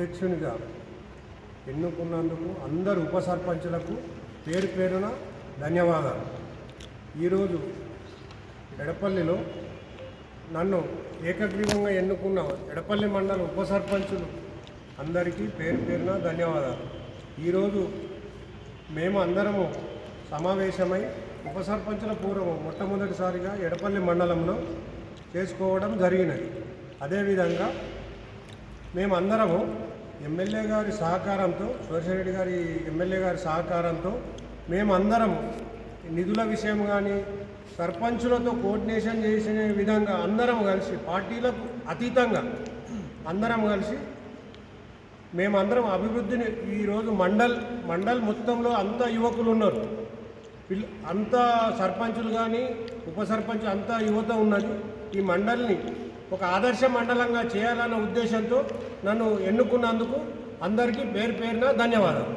అధ్యక్షునిగా ఎన్నుకున్నందుకు అందరు ఉప సర్పంచులకు పేరు పేరున ధన్యవాదాలు. ఈరోజు ఎడపల్లిలో నన్ను ఏకగ్రీవంగా ఎన్నుకున్న ఎడపల్లి మండల ఉప సర్పంచులు అందరికీ పేరు పేరున ధన్యవాదాలు. ఈరోజు మేము అందరము సమావేశమై ఉప సర్పంచుల పూర్వం మొట్టమొదటిసారిగా ఎడపల్లి మండలంలో చేసుకోవడం జరిగినది. అదేవిధంగా మేమందరము ఎమ్మెల్యే గారి సహకారంతో, సోషరెడ్డి గారి ఎమ్మెల్యే గారి సహకారంతో మేమందరం నిధుల విషయం కానీ సర్పంచులతో కోఆర్డినేషన్ చేసిన విధంగా అందరం కలిసి పార్టీలకు అతీతంగా అందరం కలిసి మేమందరం అభివృద్ధిని ఈరోజు మండల్ మొత్తంలో అంతా యువకులు ఉన్నారు, అంతా సర్పంచులు కానీ ఉప సర్పంచ్ అంతా యువత ఉన్నది. ఈ మండలిని ఒక ఆదర్శ మండలంగా చేయాలన్న ఉద్దేశంతో నన్ను ఎన్నుకున్నందుకు అందరికీ పేరు పేరున ధన్యవాదాలు.